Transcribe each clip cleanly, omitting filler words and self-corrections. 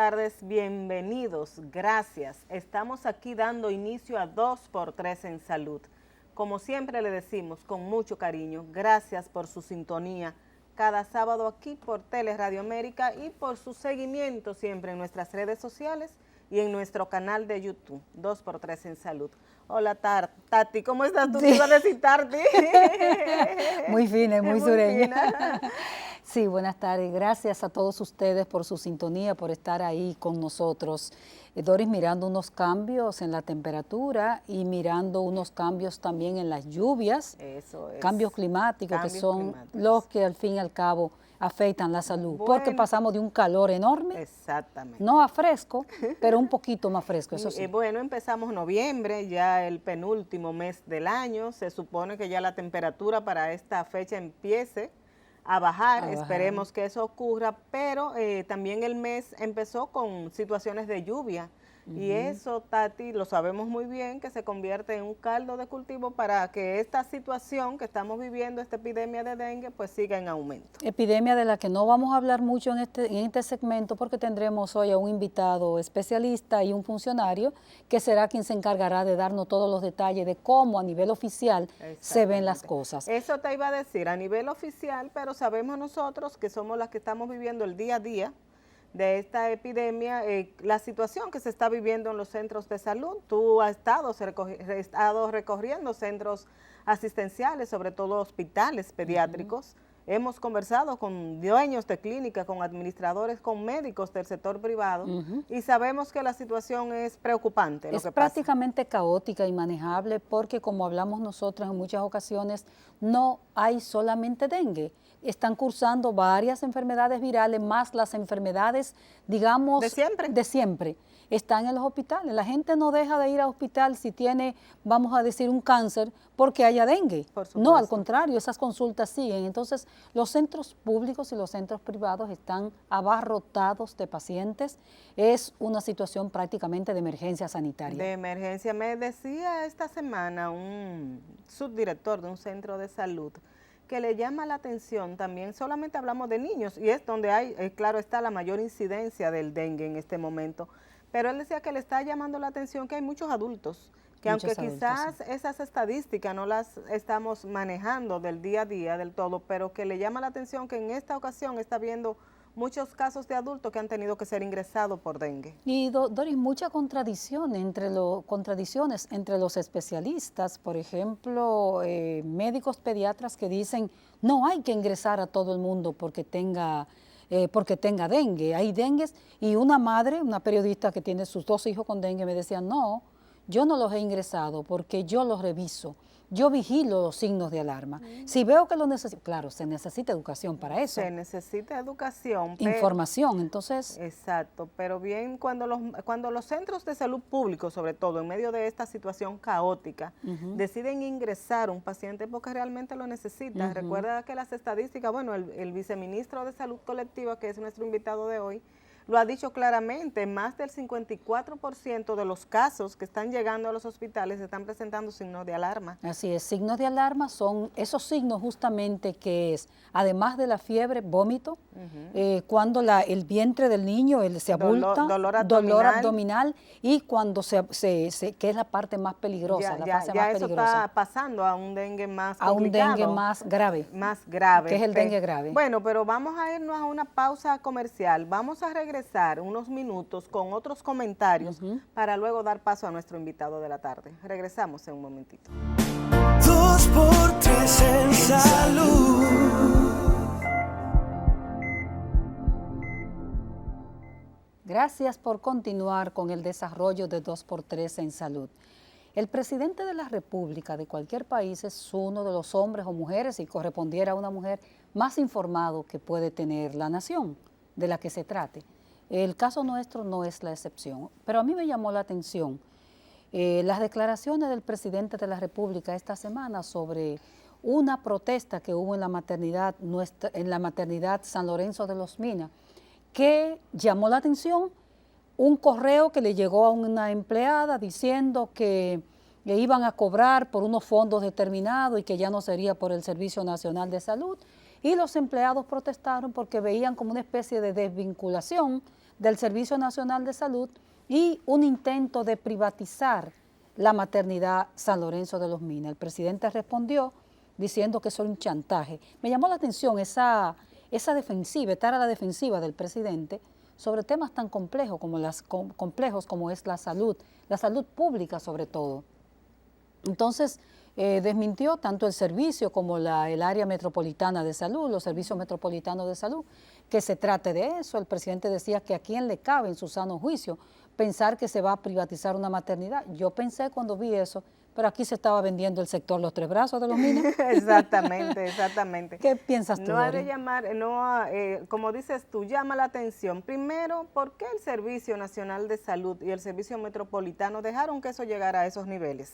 tardes, bienvenidos, gracias. Estamos aquí dando inicio a 2x3 en Salud. Como siempre le decimos, con mucho cariño, gracias por su sintonía cada sábado aquí por Teleradio América y por su seguimiento siempre en nuestras redes sociales y en nuestro canal de YouTube, 2x3 en Salud. Hola Tati, ¿cómo estás? Tú te ibas a decir Tati. Muy fina, muy sureña. Fina. Sí, buenas tardes. Gracias a todos ustedes por su sintonía, por estar ahí con nosotros. Doris, mirando unos cambios en la temperatura y mirando unos cambios también en las lluvias. Eso es. Cambios climáticos que son los que al fin y al cabo afectan la salud. Bueno, porque pasamos de un calor enorme. Exactamente. No a fresco, pero un poquito más fresco, eso sí. Bueno, empezamos noviembre, ya el penúltimo mes del año. Se supone que ya la temperatura para esta fecha empiece a bajar. Esperemos que eso ocurra, pero también el mes empezó con situaciones de lluvia. Y eso, Tati, lo sabemos muy bien, que se convierte en un caldo de cultivo para que esta situación que estamos viviendo, esta epidemia de dengue, pues siga en aumento. Epidemia de la que no vamos a hablar mucho en este segmento porque tendremos hoy a un invitado especialista y un funcionario que será quien se encargará de darnos todos los detalles de cómo a nivel oficial se ven las cosas. Eso te iba a decir, a nivel oficial, pero sabemos nosotros que somos las que estamos viviendo el día a día de esta epidemia, la situación que se está viviendo en los centros de salud. Tú has estado recorriendo centros asistenciales, sobre todo hospitales pediátricos. Hemos conversado con dueños de clínicas, con administradores, con médicos del sector privado y sabemos que la situación es preocupante. Es prácticamente caótica y manejable porque, como hablamos nosotros en muchas ocasiones, no hay solamente dengue. Están cursando varias enfermedades virales, más las enfermedades, digamos, de siempre. Están en los hospitales. La gente no deja de ir al hospital si tiene, vamos a decir, un cáncer porque haya dengue. No, al contrario, esas consultas siguen. Entonces, los centros públicos y los centros privados están abarrotados de pacientes. Es una situación prácticamente de emergencia sanitaria. De emergencia. Me decía esta semana un subdirector de un centro de salud que le llama la atención también, solamente hablamos de niños, y es donde hay, claro está, la mayor incidencia del dengue en este momento, pero él decía que le está llamando la atención que hay muchos adultos, que aunque quizás esas estadísticas no las estamos manejando del día a día del todo, pero que le llama la atención que en esta ocasión está viendo muchos casos de adultos que han tenido que ser ingresados por dengue. Y Doris, mucha contradicción contradicciones entre los especialistas, por ejemplo, médicos pediatras que dicen no hay que ingresar a todo el mundo porque tenga dengue. Hay dengues y una madre, una periodista que tiene sus 2 hijos con dengue me decía no, yo no los he ingresado porque yo los reviso. Yo vigilo los signos de alarma. Si veo que lo necesito, claro, se necesita educación para eso. Se necesita educación. Información, entonces. Exacto, pero bien, cuando los centros de salud públicos, sobre todo en medio de esta situación caótica, deciden ingresar un paciente porque realmente lo necesita. Recuerda que las estadísticas, bueno, el viceministro de Salud Colectiva, que es nuestro invitado de hoy, lo ha dicho claramente, más del 54% de los casos que están llegando a los hospitales están presentando signos de alarma. Así es, signos de alarma son esos signos justamente que es, además de la fiebre, vómito, cuando el vientre del niño se abulta, dolor abdominal y cuando que es la parte más peligrosa, eso está pasando a un dengue más complicado. A un dengue más grave. Más grave. Que es el dengue grave. Bueno, pero vamos a irnos a una pausa comercial, vamos a regresar unos minutos con otros comentarios para luego dar paso a nuestro invitado de la tarde. Regresamos en un momentito. 2x3 en salud. Gracias por continuar con el desarrollo de 2x3 en salud. El presidente de la República de cualquier país es uno de los hombres o mujeres, si correspondiera a una mujer, más informado que puede tener la nación de la que se trate. El caso nuestro no es la excepción, pero a mí me llamó la atención las declaraciones del presidente de la República esta semana sobre una protesta que hubo en la maternidad San Lorenzo de los Minas, que llamó la atención un correo que le llegó a una empleada diciendo que le iban a cobrar por unos fondos determinados y que ya no sería por el Servicio Nacional de Salud. y los empleados protestaron porque veían como una especie de desvinculación del Servicio Nacional de Salud y un intento de privatizar la maternidad San Lorenzo de los Minas. El presidente respondió diciendo que eso era un chantaje. Me llamó la atención esa defensiva, estar a la defensiva del presidente sobre temas tan complejos como es la salud pública sobre todo. Entonces, desmintió tanto el servicio como el área metropolitana de salud, los servicios metropolitanos de salud, que se trate de eso. El presidente decía que a quién le cabe en su sano juicio pensar que se va a privatizar una maternidad. Yo pensé cuando vi eso, pero aquí se estaba vendiendo el sector Los Tres Brazos de los Minas. Exactamente, exactamente. ¿Qué piensas tú, No hay de Dori? llamar, como dices tú, llama la atención. Primero, ¿por qué el Servicio Nacional de Salud y el Servicio Metropolitano dejaron que eso llegara a esos niveles?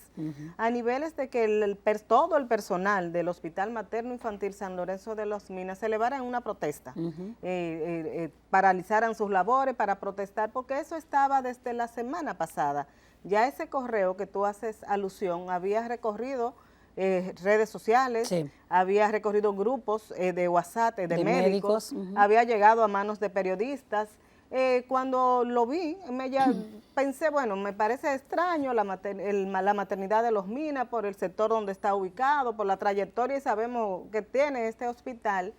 A niveles de que todo el personal del Hospital Materno Infantil San Lorenzo de los Minas se elevara en una protesta, paralizaran sus labores para protestar, porque eso estaba desde la semana pasada. Ya ese correo que tú haces alusión había recorrido redes sociales, Sí. había recorrido grupos de WhatsApp, de médicos, había llegado a manos de periodistas. Cuando lo vi, pensé, bueno, me parece extraño la maternidad de los Minas por el sector donde está ubicado, por la trayectoria y sabemos que tiene este hospital,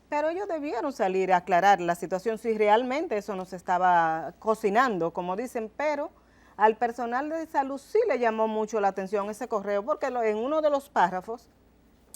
pero ellos debieron salir a aclarar la situación si realmente eso nos estaba cocinando, como dicen, pero al personal de salud sí le llamó mucho la atención ese correo, porque en uno de los párrafos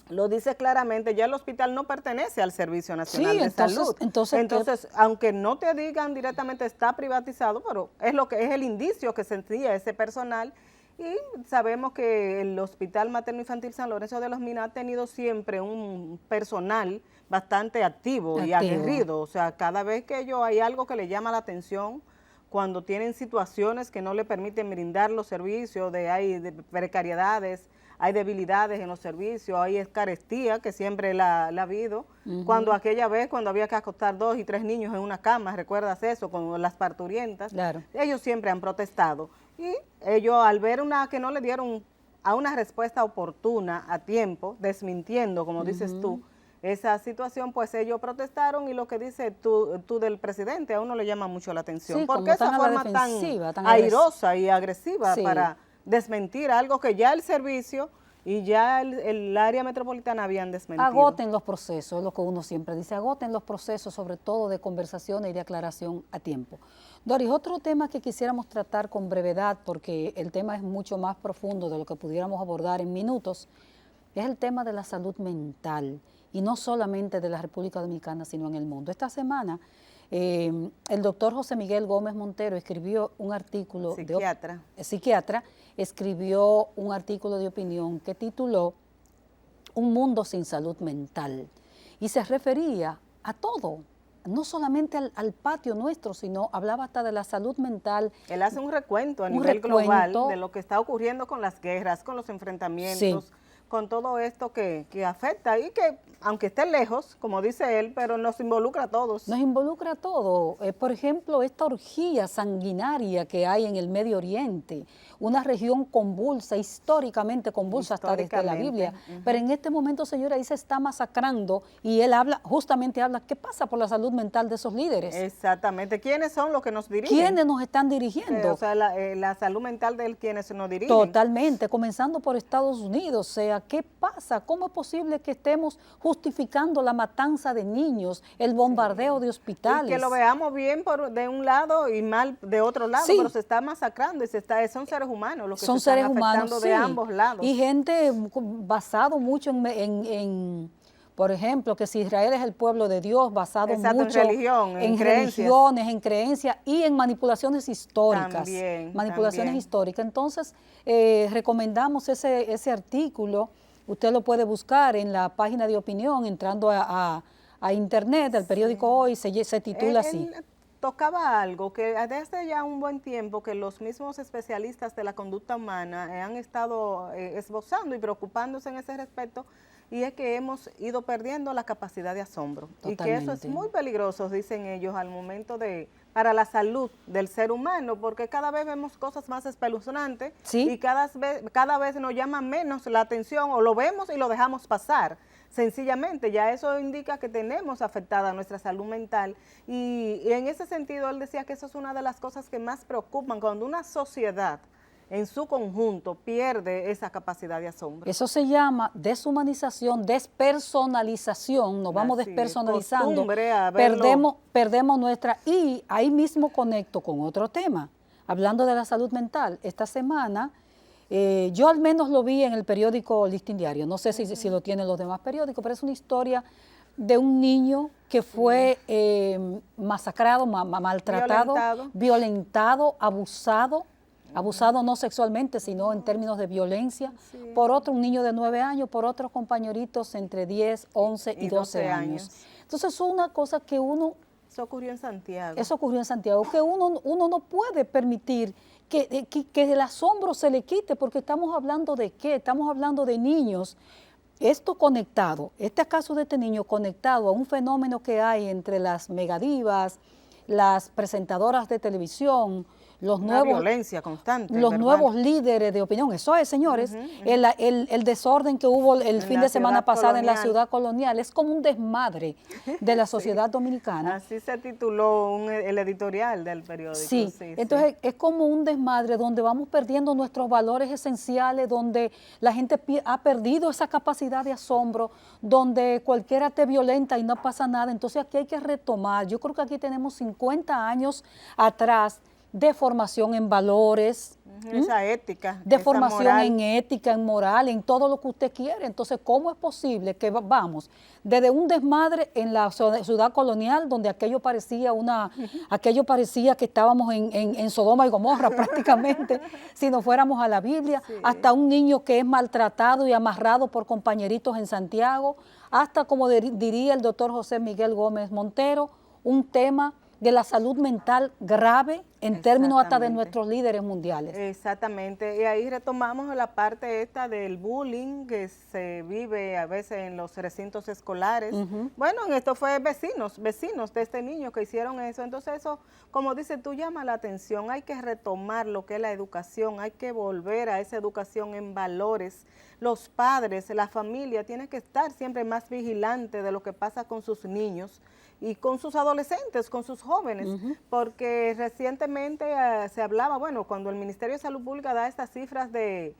lo dice claramente, ya el hospital no pertenece al Servicio Nacional de Salud. Entonces, aunque no te digan directamente está privatizado, pero es lo que es el indicio que sentía ese personal, y sabemos que el Hospital Materno Infantil San Lorenzo de los Minas ha tenido siempre un personal bastante activo y aguerrido, o sea, cada vez que hay algo que le llama la atención, cuando tienen situaciones que no le permiten brindar los servicios, hay precariedades, hay debilidades en los servicios, hay carestía, que siempre la ha habido. Cuando aquella vez, cuando había que acostar 2 y 3 niños en una cama, ¿recuerdas eso? Con las parturientas. Claro. Ellos siempre han protestado. Y ellos, al ver que no le dieron a una respuesta oportuna, a tiempo, desmintiendo, como dices tú, esa situación, pues ellos protestaron, y lo que dice tú del presidente a uno le llama mucho la atención. Sí, porque esa forma tan airosa y agresiva para desmentir algo que ya el servicio y ya el área metropolitana habían desmentido. Agoten los procesos, es lo que uno siempre dice, agoten los procesos, sobre todo de conversaciones y de aclaración a tiempo. Doris, otro tema que quisiéramos tratar con brevedad, porque el tema es mucho más profundo de lo que pudiéramos abordar en minutos, es el tema de la salud mental, y no solamente de la República Dominicana, sino en el mundo. Esta semana, el doctor José Miguel Gómez Montero escribió un artículo, psiquiatra, escribió un artículo de opinión que tituló Un mundo sin salud mental, y se refería a todo, no solamente al patio nuestro, sino hablaba hasta de la salud mental. Él hace un recuento a nivel global de lo que está ocurriendo con las guerras, con los enfrentamientos, con todo esto que afecta y que, aunque esté lejos, como dice él, pero nos involucra a todos. Nos involucra a todos. Por ejemplo, esta orgía sanguinaria que hay en el Medio Oriente, una región convulsa, históricamente convulsa hasta desde la Biblia, pero en este momento, señora, ahí se está masacrando, y él justamente habla, ¿qué pasa por la salud mental de esos líderes? Exactamente. ¿Quiénes son los que nos dirigen? ¿Quiénes nos están dirigiendo? O sea, la salud mental de quienes nos dirigen. Totalmente, comenzando por Estados Unidos. O sea, ¿qué pasa? ¿Cómo es posible que estemos justificando la matanza de niños, el bombardeo de hospitales? Y que lo veamos bien de un lado y mal de otro lado, pero se está masacrando y son seres humanos los que se están afectando de ambos lados. Y gente basado mucho por ejemplo, que si Israel es el pueblo de Dios, basado mucho en religión, en religiones, en creencias y en manipulaciones históricas. También. Históricas. Entonces, recomendamos ese artículo. Usted lo puede buscar en la página de opinión, entrando a internet, del periódico Hoy, se titula así. Tocaba algo que desde ya un buen tiempo que los mismos especialistas de la conducta humana han estado esbozando y preocupándose en ese respecto, y es que hemos ido perdiendo la capacidad de asombro. Totalmente. Y que eso es muy peligroso, dicen ellos, al momento de para la salud del ser humano, porque cada vez vemos cosas más espeluznantes ¿Sí? y cada vez nos llama menos la atención o lo vemos y lo dejamos pasar. Sencillamente, ya eso indica que tenemos afectada nuestra salud mental y en ese sentido él decía que eso es una de las cosas que más preocupan cuando una sociedad en su conjunto pierde esa capacidad de asombro. Eso se llama deshumanización, despersonalización, nos vamos Así es, despersonalizando, costumbre a verlo. perdemos nuestra, y ahí mismo conecto con otro tema, hablando de la salud mental. Esta semana, yo al menos lo vi en el periódico Listín Diario, no sé si lo tienen los demás periódicos, pero es una historia de un niño que fue masacrado, maltratado, violentado, abusado no sexualmente, sino en términos de violencia, por otro, un niño de 9 años, por otros compañeritos entre 10, 11 y 12 años. Entonces es una cosa que uno... Eso ocurrió en Santiago. Eso ocurrió en Santiago, que uno no puede permitir que el asombro se le quite, porque estamos hablando de qué, estamos hablando de niños. Esto conectado, este caso de este niño conectado a un fenómeno que hay entre las megadivas, las presentadoras de televisión, Una violencia constante, los ¿verdad? nuevos líderes de opinión. Eso es, señores, el desorden que hubo el fin de semana pasado en la ciudad colonial. Es como un desmadre de la sociedad dominicana. Así se tituló el editorial del periódico. Sí, entonces es como un desmadre donde vamos perdiendo nuestros valores esenciales, donde la gente ha perdido esa capacidad de asombro, donde cualquiera te violenta y no pasa nada. Entonces aquí hay que retomar. Yo creo que aquí tenemos 50 años atrás de formación en valores, esa ética, de esa formación moral. en ética, en moral, en todo lo que usted quiere. Entonces, ¿cómo es posible que vamos desde un desmadre en la ciudad colonial, donde aquello parecía que estábamos en Sodoma y Gomorra prácticamente, si nos fuéramos a la Biblia, hasta un niño que es maltratado y amarrado por compañeritos en Santiago, hasta, como diría el doctor José Miguel Gómez Montero, un tema de la salud mental grave en términos hasta de nuestros líderes mundiales. Exactamente, y ahí retomamos la parte esta del bullying que se vive a veces en los recintos escolares. Bueno, esto fue vecinos de este niño que hicieron eso, entonces eso, como dices tú, llama la atención, hay que retomar lo que es la educación, hay que volver a esa educación en valores. Los padres, la familia, tienen que estar siempre más vigilantes de lo que pasa con sus niños y con sus adolescentes, con sus jóvenes, porque recientemente se hablaba, bueno, cuando el Ministerio de Salud Pública da estas cifras de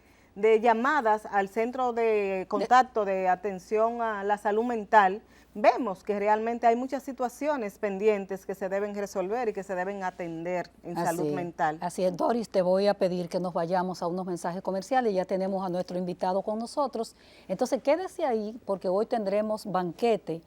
llamadas al centro de contacto de atención a la salud mental, vemos que realmente hay muchas situaciones pendientes que se deben resolver y que se deben atender en salud mental. Así es, Doris, te voy a pedir que nos vayamos a unos mensajes comerciales, ya tenemos a nuestro invitado con nosotros, entonces quédese ahí porque hoy tendremos banquete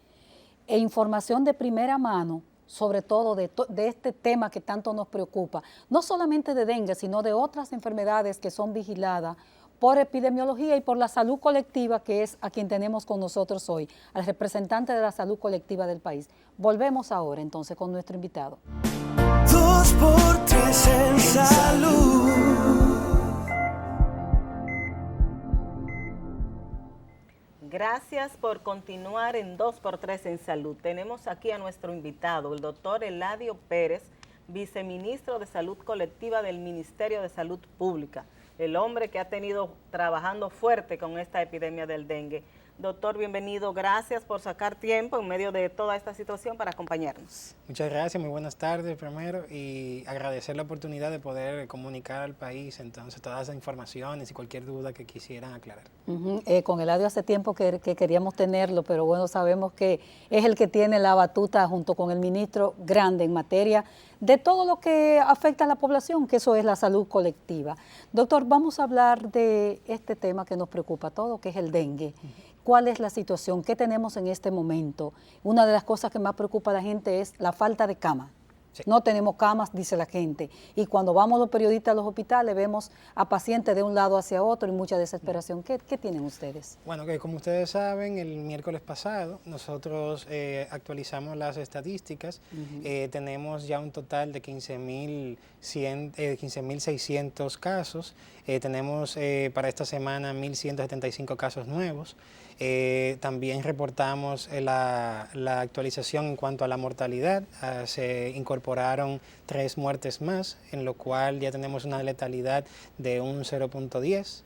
e información de primera mano, sobre todo de este tema que tanto nos preocupa, no solamente de dengue, sino de otras enfermedades que son vigiladas por epidemiología y por la salud colectiva, que es a quien tenemos con nosotros hoy, al representante de la salud colectiva del país. Volvemos ahora entonces con nuestro invitado. 2 por 3 en salud. Gracias por continuar en 2x3 en Salud. Tenemos aquí a nuestro invitado, el doctor Eladio Pérez, viceministro de Salud Colectiva del Ministerio de Salud Pública, el hombre que ha tenido trabajando fuerte con esta epidemia del dengue. Doctor, bienvenido, gracias por sacar tiempo en medio de toda esta situación para acompañarnos. Muchas gracias, muy buenas tardes primero y agradecer la oportunidad de poder comunicar al país entonces todas esas informaciones y cualquier duda que quisieran aclarar. Con Eladio hace tiempo que queríamos tenerlo, pero bueno, sabemos que es el que tiene la batuta junto con el ministro grande en materia de todo lo que afecta a la población, que eso es la salud colectiva. Doctor, vamos a hablar de este tema que nos preocupa a todos, que es el dengue. ¿Cuál es la situación? ¿Qué tenemos en este momento? Una de las cosas que más preocupa a la gente es la falta de camas. Sí. No tenemos camas, dice la gente. Y cuando vamos los periodistas a los hospitales, vemos a pacientes de un lado hacia otro y mucha desesperación. ¿Qué tienen ustedes? Bueno, que como ustedes saben, el miércoles pasado nosotros actualizamos las estadísticas. Tenemos ya un total de 15.600 casos. Tenemos para esta semana 1.175 casos nuevos. También reportamos la actualización en cuanto a la mortalidad. Se incorporaron 3 muertes más, en lo cual ya tenemos una letalidad de un 0.10.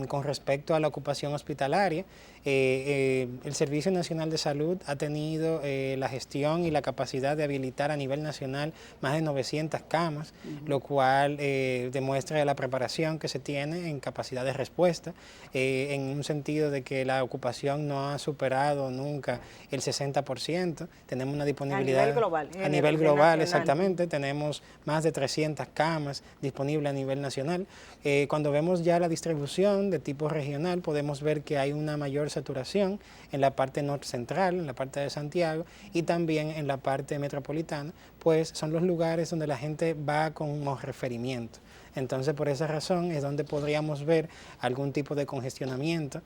Con respecto a la ocupación hospitalaria, el Servicio Nacional de Salud ha tenido la gestión y la capacidad de habilitar a nivel nacional más de 900 camas, lo cual demuestra la preparación que se tiene en capacidad de respuesta, en un sentido de que la ocupación no ha superado nunca el 60%. Tenemos una disponibilidad a nivel global. A nivel global, exactamente. Tenemos más de 300 camas disponibles a nivel nacional. Cuando vemos ya la distribución de tipo regional, podemos ver que hay una mayor saturación en la parte norte central, en la parte de Santiago, y también en la parte metropolitana, pues son los lugares donde la gente va como referimiento. Entonces, por esa razón es donde podríamos ver algún tipo de congestionamiento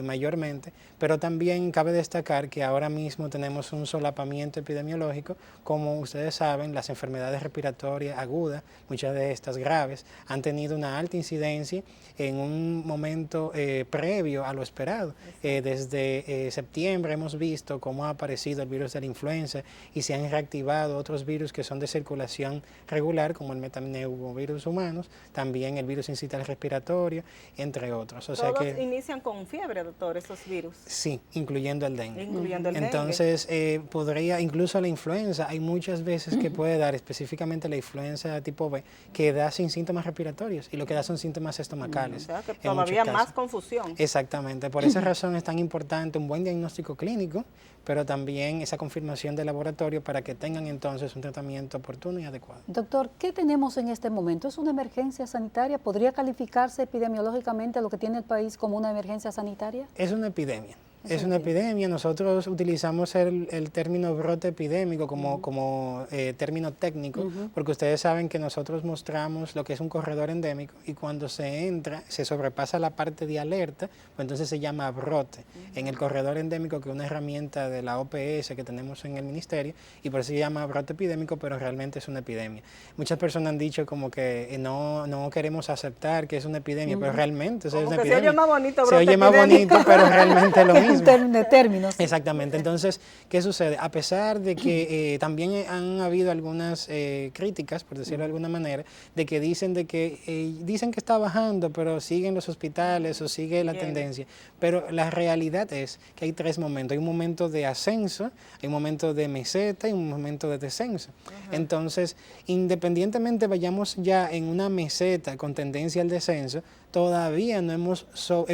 mayormente, pero también cabe destacar que ahora mismo tenemos un solapamiento epidemiológico. Como ustedes saben, las enfermedades respiratorias agudas, muchas de estas graves, han tenido una alta incidencia en un momento previo a lo esperado. Desde septiembre hemos visto cómo ha aparecido el virus de la influenza y se han reactivado otros virus que son de circulación regular, como el metapneumovirus humanos, también el virus incital respiratorio, entre otros. O sea Todos que inician con fiebre, doctor, esos virus. Sí, incluyendo el dengue. Incluyendo el Entonces, podría, incluso la influenza, hay muchas veces que puede dar, específicamente la influenza tipo B, que da sin síntomas respiratorios y lo que da son síntomas estomacales. O sea, que todavía más confusión. Exactamente, por esa razón es tan importante un buen diagnóstico clínico, pero también esa confirmación de laboratorio para que tengan entonces un tratamiento oportuno y adecuado. Doctor, ¿qué tenemos en este momento? ¿Es una emergencia sanitaria? ¿Podría calificarse epidemiológicamente lo que tiene el país como una emergencia sanitaria? Es una epidemia. Es una epidemia. Nosotros utilizamos el término brote epidémico como término técnico, porque ustedes saben que nosotros mostramos lo que es un corredor endémico y cuando se entra, se sobrepasa la parte de alerta, pues entonces se llama brote en el corredor endémico, que es una herramienta de la OPS que tenemos en el ministerio, y por eso se llama brote epidémico, pero realmente es una epidemia. Muchas personas han dicho como que no queremos aceptar que es una epidemia, pero realmente es una epidemia. Se oye más bonito, brote se oye más bonito, pero realmente es lo mismo. De términos. Exactamente. Entonces, ¿qué sucede? A pesar de que también han habido algunas críticas, por decirlo de alguna manera, de que dicen que está bajando, pero siguen los hospitales o sigue la tendencia. Pero la realidad es que hay 3 momentos. Hay un momento de ascenso, hay un momento de meseta y un momento de descenso. Entonces, independientemente vayamos ya en una meseta con tendencia al descenso, todavía no hemos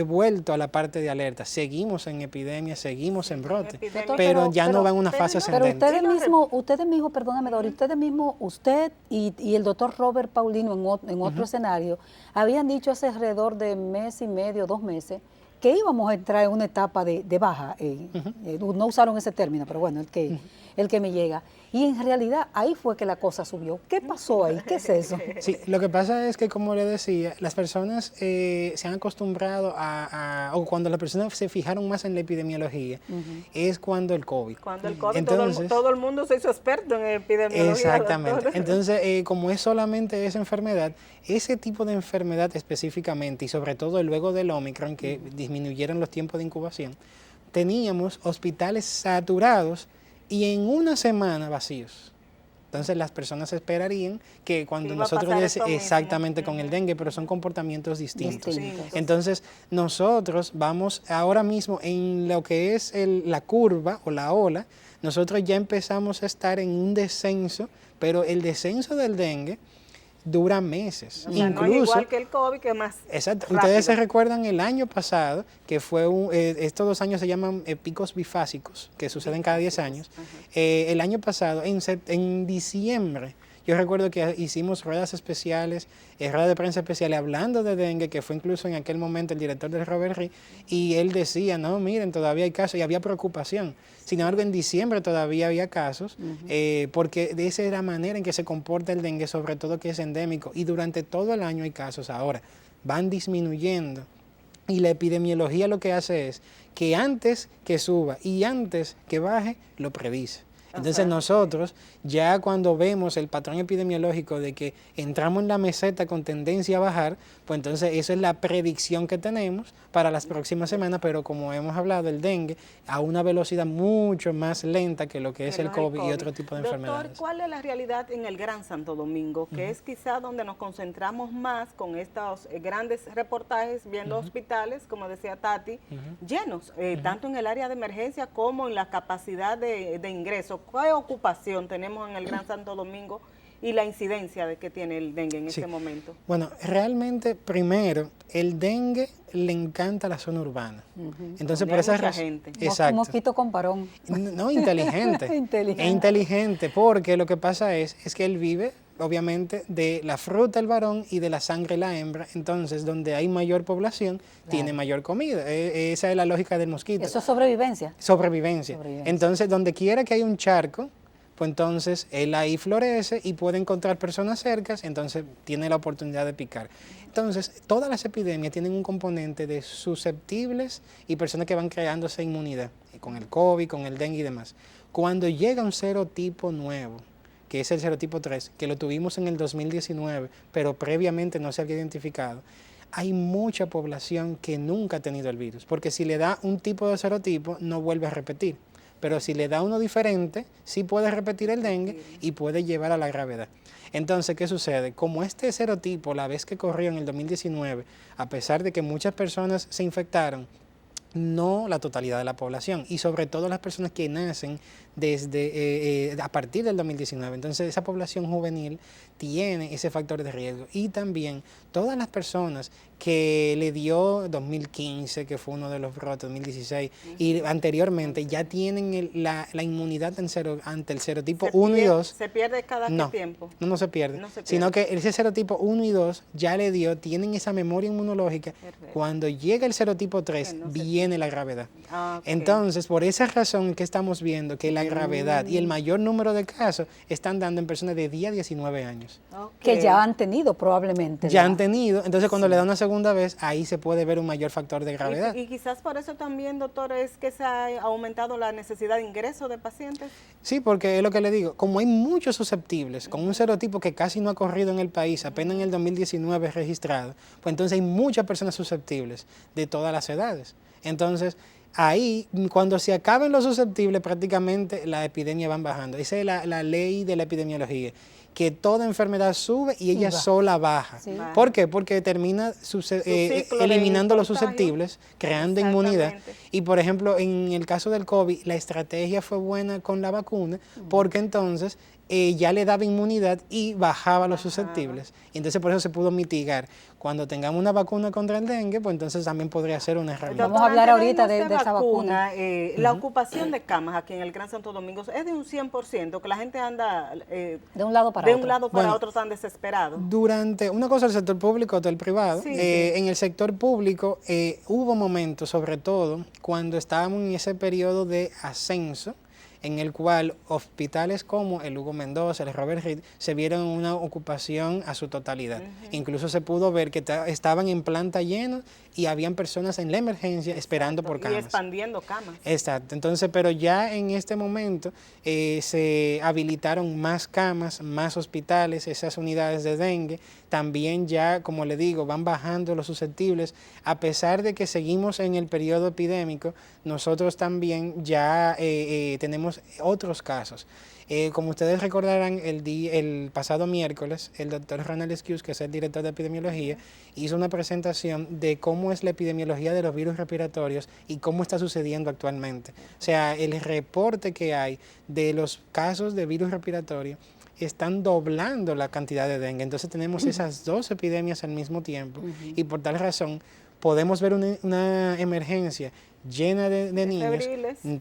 vuelto a la parte de alerta. Seguimos en epidemia, seguimos en brote, pero ya no va en una fase ascendente. Pero ustedes mismos, perdóname, Dori, usted y el doctor Robert Paulino en otro escenario, habían dicho hace alrededor de mes y medio, 2 meses, que íbamos a entrar en una etapa de baja. No usaron ese término, pero bueno, el que me llega. Y en realidad ahí fue que la cosa subió. ¿Qué pasó ahí? ¿Qué es eso? Sí, lo que pasa es que, como le decía, las personas se han acostumbrado o cuando las personas se fijaron más en la epidemiología, es cuando el COVID. Cuando el COVID, entonces, todo el mundo se hizo experto en epidemiología. Exactamente. Entonces, como es solamente esa enfermedad, ese tipo de enfermedad específicamente, y sobre todo luego del Omicron, que disminuyeron los tiempos de incubación, teníamos hospitales saturados y en una semana vacíos. Entonces las personas esperarían que cuando nosotros exactamente con el dengue, pero son comportamientos distintos. Entonces nosotros vamos ahora mismo en lo que es la curva o la ola, nosotros ya empezamos a estar en un descenso, pero el descenso del dengue dura meses. O sea, incluso, no es igual que el COVID, que es más exacto. rápido. Ustedes se recuerdan el año pasado, que fue estos 2 años se llaman picos bifásicos, que suceden cada 10 años. El año pasado, en diciembre, yo recuerdo que hicimos ruedas especiales, ruedas de prensa especiales hablando de dengue, que fue incluso en aquel momento el director del Robert Reed, y él decía, no, miren, todavía hay casos, y había preocupación. Sin embargo, en diciembre todavía había casos, porque de esa es la manera en que se comporta el dengue, sobre todo que es endémico, y durante todo el año hay casos. Ahora, van disminuyendo, y la epidemiología lo que hace es que antes que suba y antes que baje, lo predice. Entonces nosotros, ya cuando vemos el patrón epidemiológico de que entramos en la meseta con tendencia a bajar, pues entonces eso es la predicción que tenemos para las próximas semanas, pero como hemos hablado, el dengue a una velocidad mucho más lenta que lo que es el COVID y otro tipo de enfermedades. Doctor, ¿cuál es la realidad en el Gran Santo Domingo? Que es quizá donde nos concentramos más con estos grandes reportajes, viendo hospitales, como decía Tati, llenos, tanto en el área de emergencia como en la capacidad de ingreso. ¿Qué ocupación tenemos en el Gran Santo Domingo y la incidencia de que tiene el dengue en este momento? Bueno, realmente, primero, el dengue le encanta la zona urbana. Entonces, por esa razón. Exacto. Mosquito con parón. No, inteligente. Inteligente, porque lo que pasa es que él vive, obviamente, de la fruta el varón y de la sangre la hembra. Entonces, donde hay mayor población, tiene mayor comida. Esa es la lógica del mosquito. ¿Eso es sobrevivencia? Sobrevivencia. Entonces, donde quiera que haya un charco, pues entonces él ahí florece y puede encontrar personas cercas, entonces tiene la oportunidad de picar. Entonces, todas las epidemias tienen un componente de susceptibles y personas que van creándose inmunidad, con el COVID, con el dengue y demás. Cuando llega un serotipo nuevo, que es el serotipo 3, que lo tuvimos en el 2019, pero previamente no se había identificado, hay mucha población que nunca ha tenido el virus, porque si le da un tipo de serotipo, no vuelve a repetir. Pero si le da uno diferente, sí puede repetir el dengue y puede llevar a la gravedad. Entonces, ¿qué sucede? Como este serotipo, la vez que corrió en el 2019, a pesar de que muchas personas se infectaron, no la totalidad de la población, y sobre todo las personas que nacen desde a partir del 2019. Entonces, esa población juvenil tiene ese factor de riesgo. Y también todas las personas que le dio 2015, que fue uno de los brotes, 2016, y anteriormente ya tienen la inmunidad ante el serotipo 1 y 2. ¿Se pierde cada qué tiempo? No se pierde, sino que ese serotipo 1 y 2 ya le dio, tienen esa memoria inmunológica. Perfecto. Cuando llega el serotipo 3, viene la gravedad. Entonces, por esa razón que estamos viendo que la gravedad y el mayor número de casos están dando en personas de 10 a 19 años. Que ya han tenido probablemente. Ya han tenido, entonces cuando le da una segunda vez, ahí se puede ver un mayor factor de gravedad. Y quizás por eso también, doctor, es que se ha aumentado la necesidad de ingreso de pacientes. Sí, porque es lo que le digo, como hay muchos susceptibles, con un serotipo que casi no ha corrido en el país, apenas en el 2019 registrado, pues entonces hay muchas personas susceptibles de todas las edades. Entonces, ahí, cuando se acaben los susceptibles, prácticamente las epidemias van bajando. Esa es la ley de la epidemiología, que toda enfermedad sube y ella sola baja. Sí. ¿Por qué? Porque termina eliminando los susceptibles, creando inmunidad. Y, por ejemplo, en el caso del COVID, la estrategia fue buena con la vacuna, porque entonces ya le daba inmunidad y bajaba los susceptibles. Y entonces por eso se pudo mitigar. Cuando tengamos una vacuna contra el dengue, pues entonces también podría ser una herramienta. Vamos a hablar ahorita de esa vacuna. La ocupación de camas aquí en el Gran Santo Domingo es de un 100%, que la gente anda de un lado para otro tan desesperado. Durante, una cosa el sector público, otra el privado. En el sector público hubo momentos, sobre todo, cuando estábamos en ese periodo de ascenso, en el cual hospitales como el Hugo Mendoza, el Robert Reed, se vieron una ocupación a su totalidad. Incluso se pudo ver que estaban en planta llenos y habían personas en la emergencia esperando por camas. Y expandiendo camas. Exacto. Entonces, pero ya en este momento se habilitaron más camas, más hospitales, esas unidades de dengue. También ya, como le digo, van bajando los susceptibles. A pesar de que seguimos en el periodo epidémico, nosotros también ya tenemos otros casos. Como ustedes recordarán, el pasado miércoles, el doctor Ronald Esquius, que es el director de epidemiología, hizo una presentación de cómo es la epidemiología de los virus respiratorios y cómo está sucediendo actualmente. O sea, el reporte que hay de los casos de virus respiratorio están doblando la cantidad de dengue. Entonces tenemos esas dos epidemias al mismo tiempo y por tal razón podemos ver una emergencia llena de niños,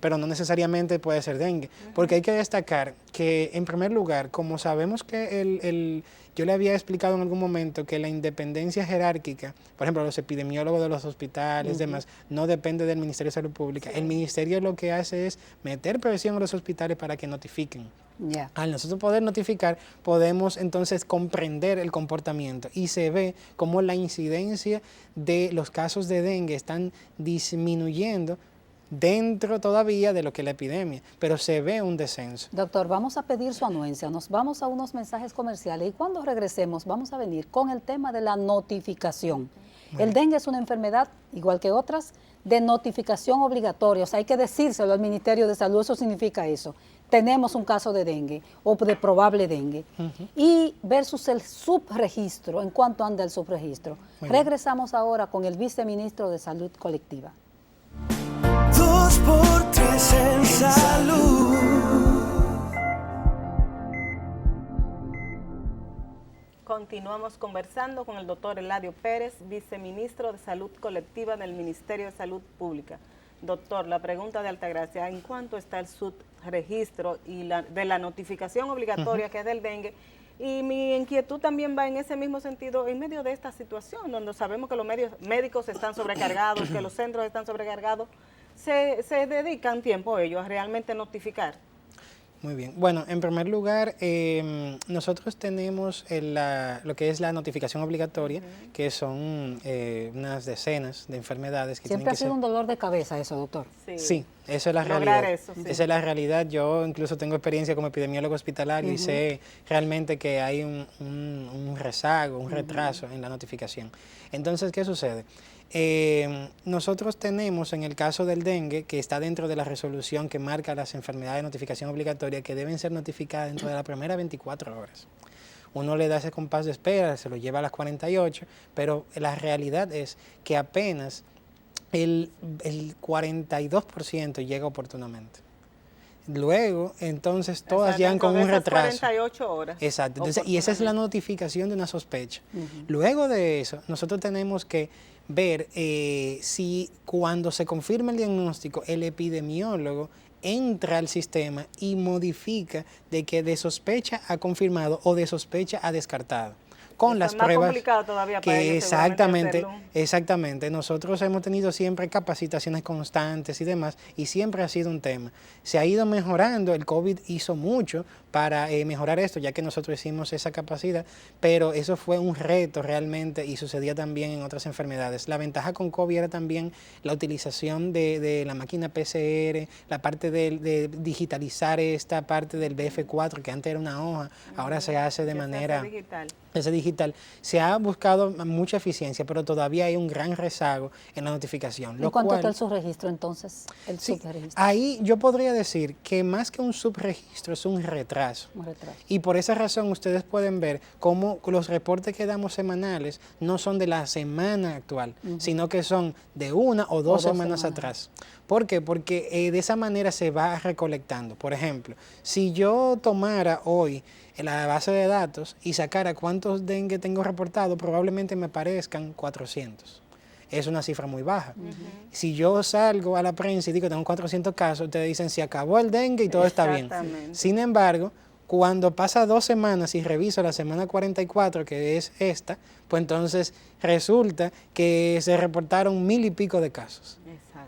pero no necesariamente puede ser dengue, porque hay que destacar que, en primer lugar, como sabemos que yo le había explicado en algún momento que la independencia jerárquica, por ejemplo, los epidemiólogos de los hospitales, demás, no depende del Ministerio de Salud Pública. El Ministerio lo que hace es meter presión a los hospitales para que notifiquen. Al nosotros poder notificar, podemos entonces comprender el comportamiento y se ve cómo la incidencia de los casos de dengue están disminuyendo dentro todavía de lo que es la epidemia, pero se ve un descenso. Doctor, vamos a pedir su anuencia, nos vamos a unos mensajes comerciales y cuando regresemos vamos a venir con el tema de la notificación. El dengue es una enfermedad, igual que otras, de notificación obligatoria, o sea, hay que decírselo al Ministerio de Salud, eso significa eso. Tenemos un caso de dengue o de probable dengue. Y versus el subregistro, en cuánto anda el subregistro. Regresamos ahora con el viceministro de Salud Colectiva. 2x3 en salud. Continuamos conversando con el doctor Eladio Pérez, viceministro de Salud Colectiva del Ministerio de Salud Pública. Doctor, la pregunta de Altagracia, ¿en cuánto está el subregistro y de la notificación obligatoria que es del dengue? Y mi inquietud también va en ese mismo sentido, en medio de esta situación, donde sabemos que los médicos están sobrecargados, que los centros están sobrecargados, ¿se dedican tiempo ellos a realmente notificar? Muy bien. Bueno, en primer lugar, nosotros tenemos lo que es la notificación obligatoria, que son unas decenas de enfermedades que Siempre tienen que ha sido un dolor de cabeza eso, doctor. Sí, eso es la realidad. Esa es la realidad. Yo incluso tengo experiencia como epidemiólogo hospitalario y sé realmente que hay un rezago, un retraso en la notificación. Entonces, ¿qué sucede? Nosotros tenemos en el caso del dengue, que está dentro de la resolución que marca las enfermedades de notificación obligatoria, que deben ser notificadas dentro de las primeras 24 horas. Uno le da ese compás de espera, se lo lleva a las 48, pero la realidad es que apenas el 42% llega oportunamente. Luego, entonces, todas llegan con un retraso. 48 horas. Exacto. Entonces, y esa es la notificación de una sospecha. Luego de eso, nosotros tenemos que ver si cuando se confirma el diagnóstico, el epidemiólogo entra al sistema y modifica de que de sospecha ha confirmado o de sospecha ha descartado. Con las pruebas más complicado todavía para ellos, exactamente. Nosotros hemos tenido siempre capacitaciones constantes y demás, y siempre ha sido un tema. Se ha ido mejorando, el COVID hizo mucho para mejorar esto, ya que nosotros hicimos esa capacidad, pero eso fue un reto realmente y sucedía también en otras enfermedades. La ventaja con COVID era también la utilización de la máquina PCR, la parte de digitalizar esta parte del BF4, que antes era una hoja, ahora se hace de manera digital. Se ha buscado mucha eficiencia, pero todavía hay un gran rezago en la notificación. ¿Y cuánto está el subregistro entonces? Subregistro. Ahí yo podría decir que más que un subregistro es un retraso. Y por esa razón ustedes pueden ver cómo los reportes que damos semanales no son de la semana actual, sino que son de una o dos semanas atrás. ¿Por qué? Porque de esa manera se va recolectando. Por ejemplo, si yo tomara hoy la base de datos y sacara cuántos dengue tengo reportado, probablemente me aparezcan 400. Es una cifra muy baja. Si yo salgo a la prensa y digo que tengo 400 casos, ustedes dicen se acabó el dengue y todo está bien. Sin embargo, cuando pasa 2 semanas y reviso la semana 44, que es esta, pues entonces resulta que se reportaron 1000 y pico de casos.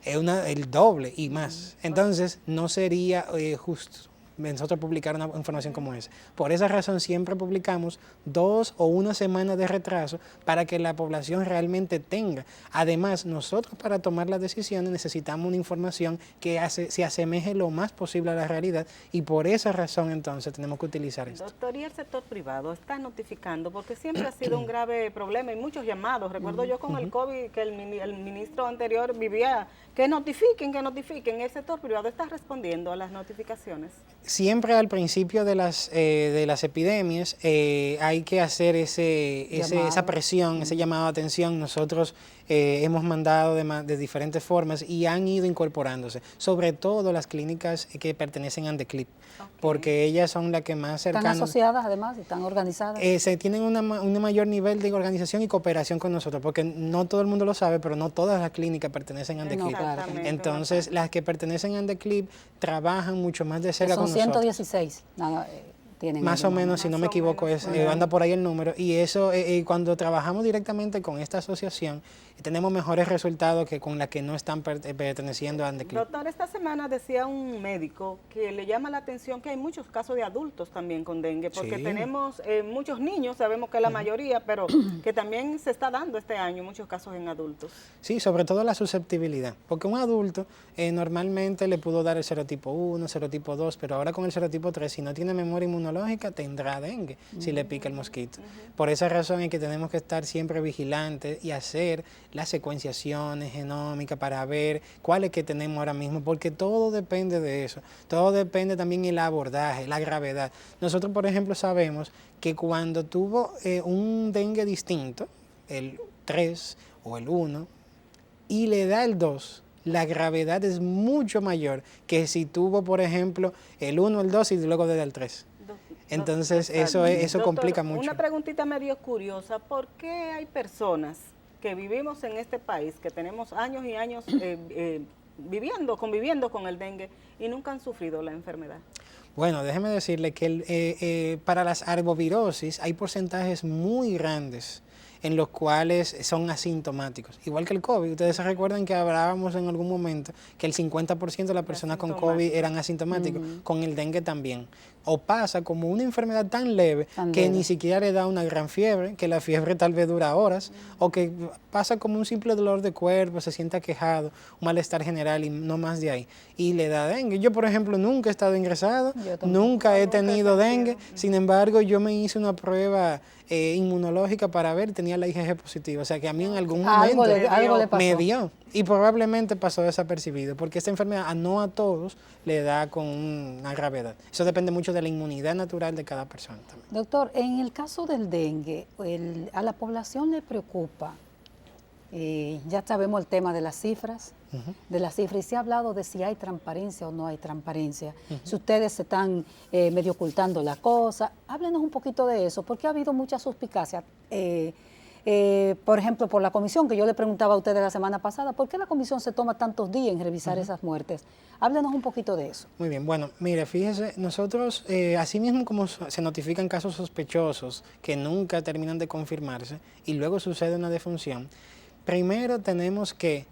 Es el doble y más. Entonces no sería justo nosotros publicar una información como esa. Por esa razón siempre publicamos 2 o 1 semana de retraso para que la población realmente tenga. Además, nosotros para tomar las decisiones necesitamos una información que se asemeje lo más posible a la realidad y por esa razón entonces tenemos que utilizar esto. Doctor, ¿y el sector privado está notificando? Porque siempre ha sido un grave problema y muchos llamados. Recuerdo yo con el COVID que el ministro anterior vivía que notifiquen. ¿El sector privado está respondiendo a las notificaciones? Siempre al principio de las epidemias hay que hacer esa presión, ese llamado de atención. Nosotros hemos mandado de diferentes formas y han ido incorporándose, sobre todo las clínicas que pertenecen a ANDECLIP, porque ellas son las que más cercanas. ¿Están asociadas además? ¿Están organizadas? Se tienen un mayor nivel de organización y cooperación con nosotros, porque no todo el mundo lo sabe, pero no todas las clínicas pertenecen a ANDECLIP. Entonces, las que pertenecen a ANDECLIP trabajan mucho más de cerca con nosotros. Son 116. tienen. Más o menos, si no me equivoco, anda por ahí el número. Y eso, cuando trabajamos directamente con esta asociación, tenemos mejores resultados que con las que no están perteneciendo a Andeclip. Doctor, esta semana decía un médico que le llama la atención que hay muchos casos de adultos también con dengue, porque Sí. tenemos muchos niños, sabemos que es la mayoría, pero que también se está dando este año muchos casos en adultos. Sí, sobre todo la susceptibilidad, porque un adulto normalmente le pudo dar el serotipo 1, serotipo 2, pero ahora con el serotipo 3, si no tiene memoria inmunológica, tendrá dengue si le pica el mosquito. Por esa razón es que tenemos que estar siempre vigilantes y hacer las secuenciaciones genómicas para ver cuáles que tenemos ahora mismo, porque todo depende de eso, todo depende también del abordaje, la gravedad. Nosotros, por ejemplo, sabemos que cuando tuvo un dengue distinto, el 3 o el 1, y le da el 2, la gravedad es mucho mayor que si tuvo, por ejemplo, el 1, el 2 y luego le da el 3. Entonces, eso Doctor, complica mucho. Una preguntita medio curiosa, ¿por qué hay personas que vivimos en este país, que tenemos años y años conviviendo con el dengue y nunca han sufrido la enfermedad? Bueno, déjeme decirle que para las arbovirosis hay porcentajes muy grandes en los cuales son asintomáticos, igual que el COVID. Ustedes se recuerdan que hablábamos en algún momento que el 50% de las personas con COVID eran asintomáticos, con el dengue también. O pasa como una enfermedad tan leve que ni siquiera le da una gran fiebre, que la fiebre tal vez dura horas, o que pasa como un simple dolor de cuerpo, se sienta quejado, un malestar general y no más de ahí, y le da dengue. Yo, por ejemplo, nunca he estado ingresado, nunca he tenido dengue, sin embargo, yo me hice una prueba inmunológica para ver, tenía la IgG positiva, o sea que a mí en algún momento algo le pasó. me dio, y probablemente pasó desapercibido, porque esta enfermedad no a todos le da con una gravedad. Eso depende mucho de la inmunidad natural de cada persona también. Doctor, en el caso del dengue, a la población le preocupa, ya sabemos el tema de las cifras, y se ha hablado de si hay transparencia o no hay transparencia, si ustedes se están medio ocultando la cosa. Háblenos un poquito de eso, porque ha habido mucha suspicacia. Por ejemplo, por la comisión, que yo le preguntaba a ustedes la semana pasada, ¿por qué la comisión se toma tantos días en revisar esas muertes? Háblenos un poquito de eso. Muy bien, bueno, mire, fíjese, nosotros, así mismo como se notifican casos sospechosos que nunca terminan de confirmarse y luego sucede una defunción, primero tenemos que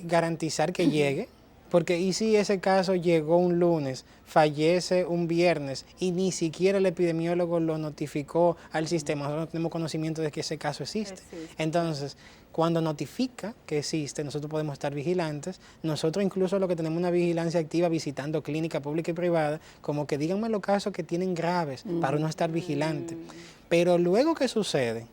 garantizar que llegue, porque y si ese caso llegó un lunes, fallece un viernes y ni siquiera el epidemiólogo lo notificó al sistema, nosotros no tenemos conocimiento de que ese caso existe. Entonces, cuando notifica que existe, nosotros podemos estar vigilantes. Nosotros incluso lo que tenemos una vigilancia activa visitando clínica pública y privada, como que díganme los casos que tienen graves para uno estar vigilante. Pero luego que sucede,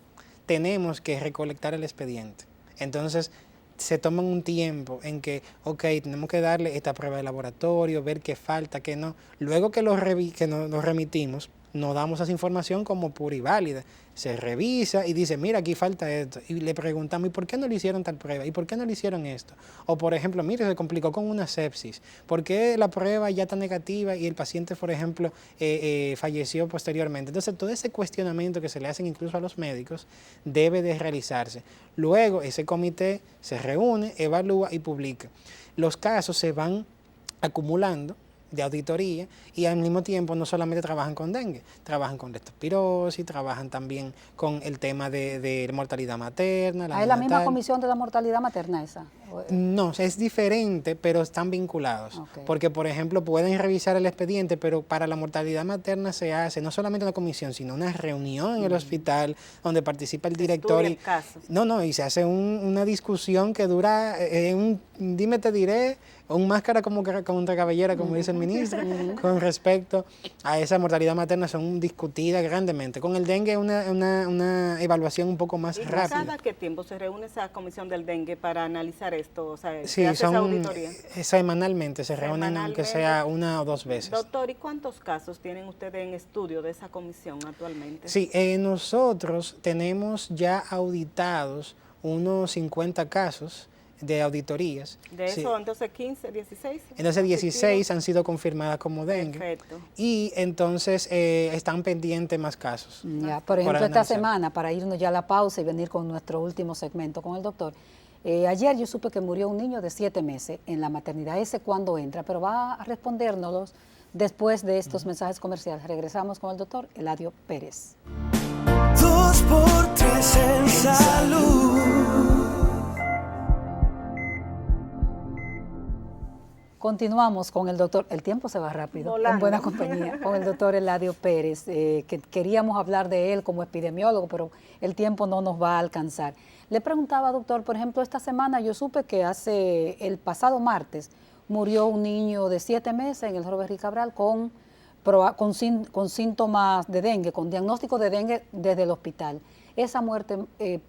tenemos que recolectar el expediente. Entonces, se toman un tiempo en que, ok, tenemos que darle esta prueba de laboratorio, ver qué falta, qué no. Luego que nos remitimos, nos damos esa información como pura y válida. Se revisa y dice, mira, aquí falta esto. Y le preguntamos, ¿y por qué no le hicieron tal prueba? ¿Y por qué no le hicieron esto? O, por ejemplo, mire, se complicó con una sepsis. ¿Por qué la prueba ya está negativa y el paciente, por ejemplo, falleció posteriormente? Entonces, todo ese cuestionamiento que se le hacen incluso a los médicos debe de realizarse. Luego, ese comité se reúne, evalúa y publica. Los casos se van acumulando de auditoría y al mismo tiempo no solamente trabajan con dengue, trabajan con leptospirosis, trabajan también con el tema de mortalidad materna. ¿Es la misma comisión de la mortalidad materna esa? No, es diferente, pero están vinculados. Porque, por ejemplo, pueden revisar el expediente, pero para la mortalidad materna se hace no solamente una comisión, sino una reunión en el hospital donde participa el director. Y se hace una discusión que dura dime te diré, un máscara como contra cabellera, como dice el ministro, con respecto a esa mortalidad materna, son discutidas grandemente. Con el dengue una evaluación un poco más rápida. ¿Cada qué tiempo se reúne esa comisión del dengue para analizar esto? O sea, sí, ¿se hace esa auditoría? Semanalmente, se reúnen aunque sea una o dos veces. Doctor, ¿y cuántos casos tienen ustedes en estudio de esa comisión actualmente? Sí, nosotros tenemos ya auditados unos 50 casos de auditorías. De eso, entonces 15, 16. Entonces 16 han sido confirmadas como dengue. Perfecto. Y entonces están pendientes más casos. Ya, por ejemplo, esta semana, para irnos ya a la pausa y venir con nuestro último segmento con el doctor, ayer yo supe que murió un niño de 7 meses en la maternidad. ¿Ese cuándo entra? Pero va a respondérnoslo Después de estos mensajes comerciales, regresamos con el doctor Eladio Pérez. 2x3 en salud. Continuamos con el doctor, el tiempo se va rápido, Volando. en buena compañía, con el doctor Eladio Pérez, que queríamos hablar de él como epidemiólogo, pero el tiempo no nos va a alcanzar. Le preguntaba, doctor, por ejemplo, esta semana yo supe que el pasado martes murió un niño de 7 meses en el Robert Rick Cabral con síntomas de dengue, con diagnóstico de dengue desde el hospital. Esa muerte,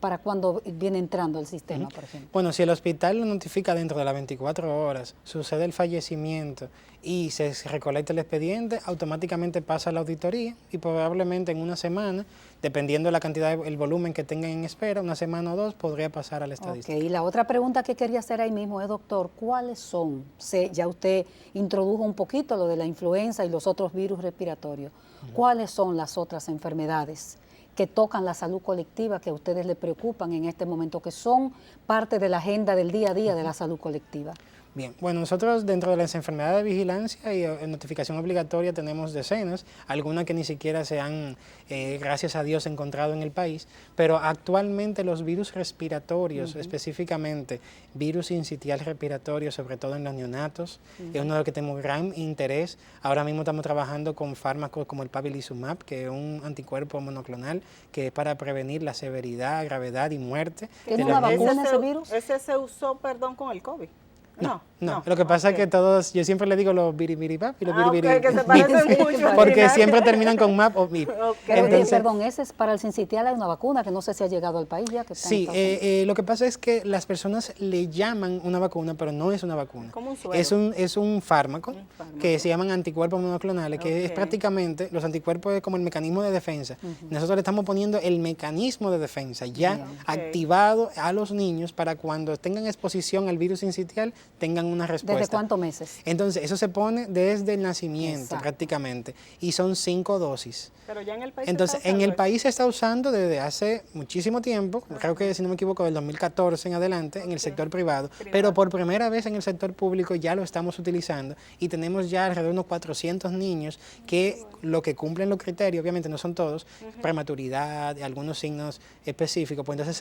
¿para cuándo viene entrando al sistema, por ejemplo? Bueno, si el hospital lo notifica dentro de las 24 horas, sucede el fallecimiento y se recolecta el expediente, automáticamente pasa a la auditoría y probablemente en una semana, dependiendo de la cantidad, el volumen que tengan en espera, una semana o dos, podría pasar a la estadística. Ok, y la otra pregunta que quería hacer ahí mismo es, doctor, ¿cuáles son? Ya usted introdujo un poquito lo de la influenza y los otros virus respiratorios. ¿Cuáles son las otras enfermedades que tocan la salud colectiva que a ustedes les preocupan en este momento, que son parte de la agenda del día a día de la salud colectiva? Bien, bueno, nosotros dentro de las enfermedades de vigilancia y notificación obligatoria tenemos decenas, algunas que ni siquiera se han, gracias a Dios, encontrado en el país, pero actualmente los virus respiratorios, específicamente virus sincitial respiratorio, sobre todo en los neonatos, es uno de los que tenemos gran interés. Ahora mismo estamos trabajando con fármacos como el Pabilizumab, que es un anticuerpo monoclonal que es para prevenir la severidad, gravedad y muerte. ¿Tiene una vacuna ese virus? Ese se usó, perdón, con el COVID. No, lo que pasa es que todos, yo siempre le digo los biribiripap y los biribiri, que se parecen mucho. al porque final. siempre terminan con map o bip. Pero, perdón, ese es para el sincitial, hay una vacuna que no sé si ha llegado al país ya. Que está Sí, en lo que pasa es que las personas le llaman una vacuna, pero no es una vacuna. Como un suero. Es un fármaco que se llaman anticuerpos monoclonales, que es prácticamente, los anticuerpos es como el mecanismo de defensa. Nosotros le estamos poniendo el mecanismo de defensa ya activado a los niños para cuando tengan exposición al virus sincitial tengan una respuesta. ¿Desde cuántos meses? Entonces, eso se pone desde el nacimiento. Exacto. Prácticamente, y son 5 dosis. Pero ya en el país Entonces, se está en el usando país se está usando desde hace muchísimo tiempo, creo que si no me equivoco del 2014 en adelante, en el sector privado, pero por primera vez en el sector público ya lo estamos utilizando y tenemos ya alrededor de unos 400 niños que lo que cumplen los criterios, obviamente no son todos, prematuridad, algunos signos específicos, pues entonces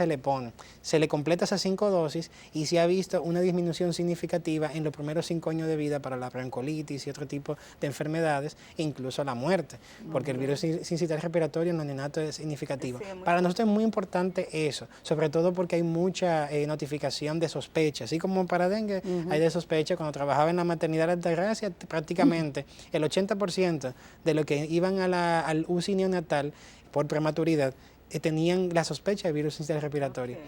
se le completa esas 5 dosis y se ha visto una disminución significativa en los primeros 5 años de vida para la broncolitis y otro tipo de enfermedades, incluso la muerte, porque el virus sincitial respiratorio en los neonatos es significativo. Sí, Para nosotros es muy importante eso, sobre todo porque hay mucha notificación de sospecha, así como para dengue hay de sospecha. Cuando trabajaba en la maternidad de Altagracia, prácticamente el 80% de los que iban al UCI neonatal por prematuridad tenían la sospecha de virus sincitial respiratorio.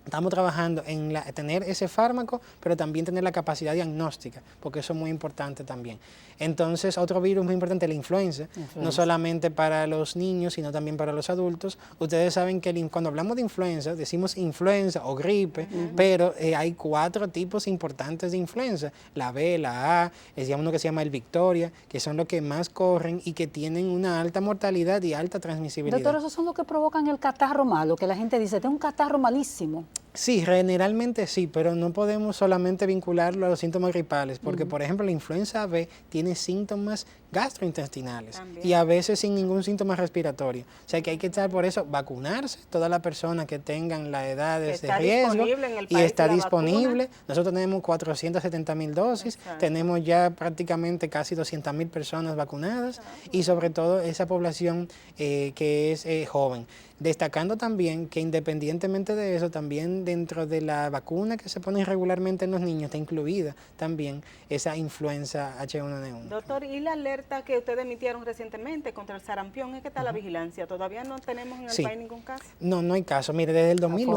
Estamos trabajando en tener ese fármaco, pero también tener la capacidad diagnóstica, porque eso es muy importante también. Entonces, otro virus muy importante es la influenza, no solamente para los niños, sino también para los adultos. Ustedes saben que cuando hablamos de influenza, decimos influenza o gripe, pero hay 4 tipos importantes de influenza, la B, la A, uno que se llama el Victoria, que son los que más corren y que tienen una alta mortalidad y alta transmisibilidad. Doctor, esos son los que provocan el catarro malo, que la gente dice, tengo un catarro malísimo. Sí, generalmente sí, pero no podemos solamente vincularlo a los síntomas gripales, porque por ejemplo la influenza B tiene síntomas gastrointestinales y a veces sin ningún síntoma respiratorio. O sea que hay que estar por eso, vacunarse, todas las personas que tengan las edades de riesgo y está disponible. Nosotros tenemos 470,000 dosis, tenemos ya prácticamente casi 200,000 personas vacunadas y sobre todo esa población que es joven. Destacando también que independientemente de eso, también dentro de la vacuna que se pone regularmente en los niños está incluida también esa influenza H1N1. Doctor, ¿y la alerta que ustedes emitieron recientemente contra el sarampión? ¿Es que está la vigilancia? ¿Todavía no tenemos en el país ningún caso? No hay caso. Mire, desde el 2001...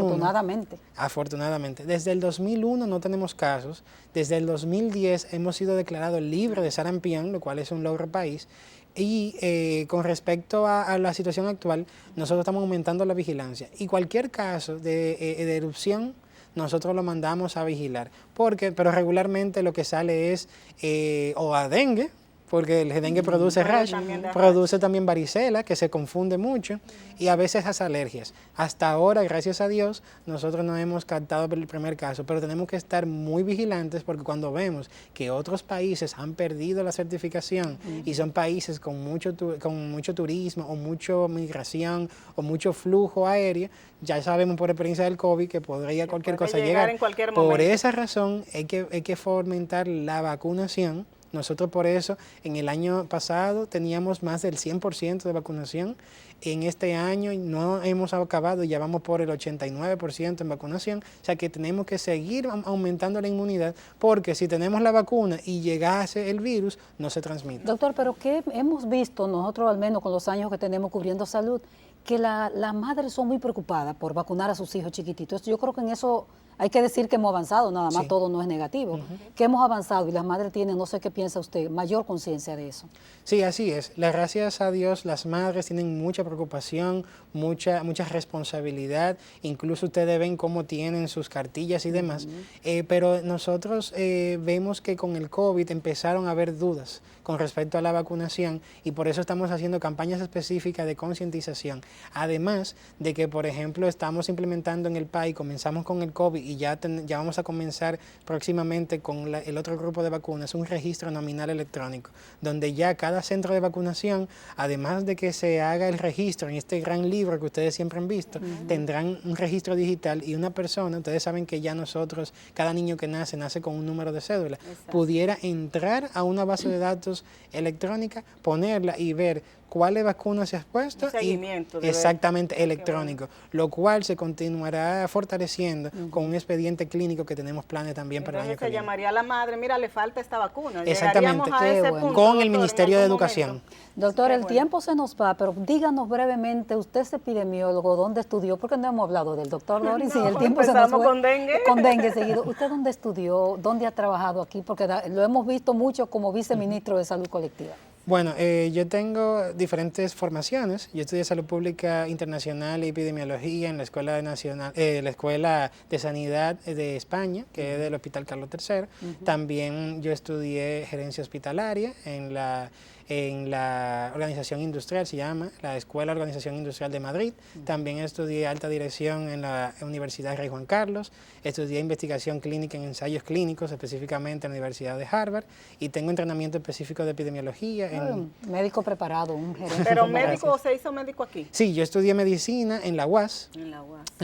Afortunadamente. Desde el 2001 no tenemos casos. Desde el 2010 hemos sido declarados libres de sarampión, lo cual es un logro país. Y con respecto a la situación actual, nosotros estamos aumentando la vigilancia. Y cualquier caso de erupción, nosotros lo mandamos a vigilar. Pero regularmente lo que sale es o a dengue, porque el dengue produce rash, produce también varicela, que se confunde mucho, y a veces las alergias. Hasta ahora, gracias a Dios, nosotros no hemos captado el primer caso, pero tenemos que estar muy vigilantes porque cuando vemos que otros países han perdido la certificación y son países con mucho turismo o mucha migración o mucho flujo aéreo, ya sabemos por experiencia del COVID que podría cualquier cosa llegar. En cualquier momento. Por esa razón hay que fomentar la vacunación. Nosotros por eso en el año pasado teníamos más del 100% de vacunación. En este año no hemos acabado, ya vamos por el 89% en vacunación. O sea que tenemos que seguir aumentando la inmunidad porque si tenemos la vacuna y llegase el virus, no se transmite. Doctor, pero ¿qué hemos visto nosotros, al menos con los años que tenemos cubriendo salud? Que las madres son muy preocupadas por vacunar a sus hijos chiquititos. Yo creo que en eso hay que decir que hemos avanzado, nada más todo no es negativo, que hemos avanzado y las madres tienen, no sé qué piensa usted, mayor conciencia de eso. Sí, así es. Gracias a Dios las madres tienen mucha preocupación, mucha responsabilidad, incluso ustedes ven cómo tienen sus cartillas y demás, pero nosotros vemos que con el COVID empezaron a haber dudas con respecto a la vacunación y por eso estamos haciendo campañas específicas de concientización. Además de que, por ejemplo, estamos implementando en el país, comenzamos con el COVID y ya vamos a comenzar próximamente con el otro grupo de vacunas, un registro nominal electrónico, donde ya cada centro de vacunación, además de que se haga el registro en este gran libro que ustedes siempre han visto, tendrán un registro digital y una persona, ustedes saben que ya nosotros, cada niño que nace con un número de cédula, pudiera entrar a una base de datos electrónica, ponerla y ver cuáles vacunas se has puesto exactamente electrónico, lo cual se continuará fortaleciendo con un expediente clínico que tenemos planes también para el año que viene. Llamaría a la madre, mira, le falta esta vacuna. Exactamente, a ese punto, con el Ministerio de Educación. Doctor, el tiempo se nos va, pero díganos brevemente, usted es epidemiólogo, ¿dónde estudió? Porque no hemos hablado del doctor Doris y el tiempo se nos fue. Con dengue. Con dengue seguido. ¿Usted dónde estudió? ¿Dónde ha trabajado aquí? Porque lo hemos visto mucho como viceministro de Salud Colectiva. Bueno, yo tengo diferentes formaciones. Yo estudié Salud Pública Internacional y Epidemiología en la Escuela la Escuela de Sanidad de España, que es del Hospital Carlos III. También yo estudié Gerencia Hospitalaria en la Organización Industrial, se llama, la Escuela de Organización Industrial de Madrid. También estudié Alta Dirección en la Universidad Rey Juan Carlos. Estudié Investigación Clínica en Ensayos Clínicos, específicamente en la Universidad de Harvard. Y tengo entrenamiento específico de epidemiología. Médico preparado, un gerente. ¿Pero médico o se hizo médico aquí? Sí, yo estudié medicina en la UAS. En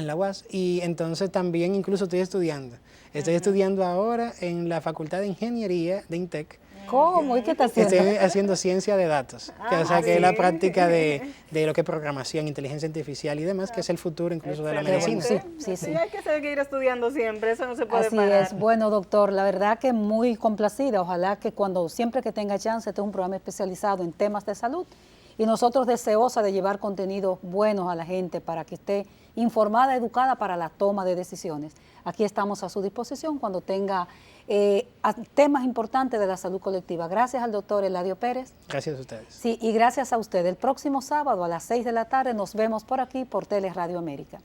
la UAS. Y entonces también incluso estoy estudiando. Estoy estudiando ahora en la Facultad de Ingeniería de INTEC. ¿Cómo? ¿Y qué está haciendo? Estoy haciendo ciencia de datos, que es la práctica de lo que es programación, inteligencia artificial y demás, que es el futuro incluso de la medicina. Sí, hay que seguir estudiando siempre, eso no se puede Así parar. es. Bueno, doctor, la verdad que muy complacida. Ojalá que siempre que tenga chance, tenga un programa especializado en temas de salud y nosotros deseosa de llevar contenidos buenos a la gente para que esté informada, educada para la toma de decisiones. Aquí estamos a su disposición cuando tenga temas importantes de la salud colectiva. Gracias al doctor Eladio Pérez. Gracias a ustedes. Sí, y gracias a usted. El próximo sábado a las 6 de la tarde nos vemos por aquí por Tele Radio América.